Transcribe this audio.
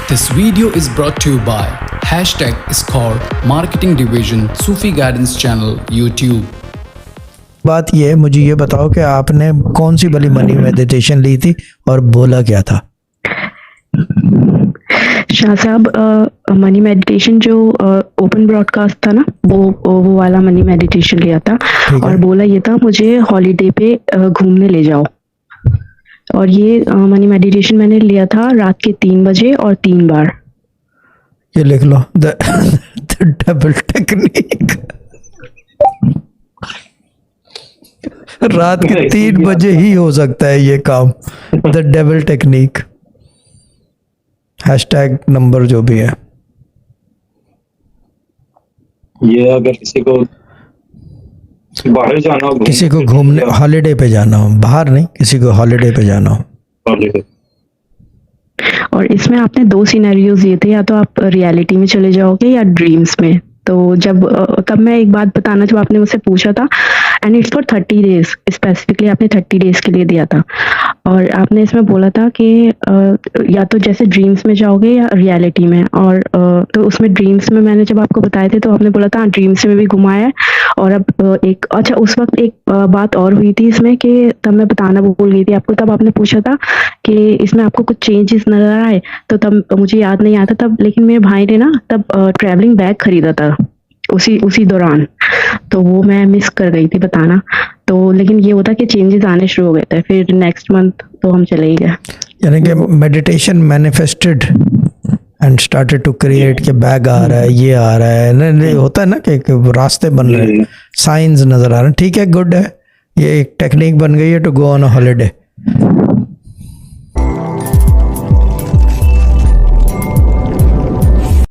This video is brought to you by #Score Marketing Division Sufi Guidance Channel YouTube। बात ये है, मुझे ये बताओ कि आपने कौन सी वाली मनी मेडिटेशन ली थी और बोला क्या था? शाह साहब, मनी मेडिटेशन जो ओपन ब्रॉडकास्ट था ना, वो वाला मनी मेडिटेशन लिया था और बोला ये था मुझे हॉलीडे पे घूमने ले जाओ। और ये मनी मेडिटेशन मैंने लिया था रात के 3 बजे और 3 बार। ये लिख लो, द डबल टेक्निक। रात के 3 बजे ही हो सकता है ये काम, the double technique. Hashtag number जो भी है ये, अगर किसी को बाहर जाना हो, किसी को घूमने हॉलीडे पे जाना हो, बाहर नहीं, किसी को हॉलीडे पे जाना हो। और इसमें आपने 2 सिनेरियोज दिए थे, या तो आप रियलिटी में चले जाओगे या ड्रीम्स में। तो तब मैं एक बात बताना, जब आपने मुझसे पूछा था, and it's for 30 days, specifically आपने 30 डेज के लिए दिया था। और आपने इसमें बोला था कि या तो जैसे ड्रीम्स में जाओगे या रियलिटी में। और तो उसमें ड्रीम्स में मैंने जब आपको बताए थे तो आपने बोला था ड्रीम्स में भी घुमाया है। और अब उस वक्त एक बात और हुई थी इसमें, कि तब मैं बताना भूल गई थी आपको। तब आपने पूछा था कि इसमें आपको कुछ चेंजेस नजर आए, तो तब मुझे याद नहीं आता तब, लेकिन मेरे भाई ने ना तब ट्रैवलिंग बैग खरीदा था उसी दौरान, तो वो मैं मिस कर गई थी बताना। तो लेकिन ये होता कि चेंजेस आने शुरू हो गए थे, फिर नेक्स्ट मंथ तो हम चले ही गए। यानी कि meditation manifested and started to create के बैग आ रहा है, ये आ रहा है, नहीं होता है ना कि रास्ते बन रहे हैं, साइंस नजर आ रहे हैं। ठीक है, गुड है, ये एक टेक्निक बन गई है to go on a holiday.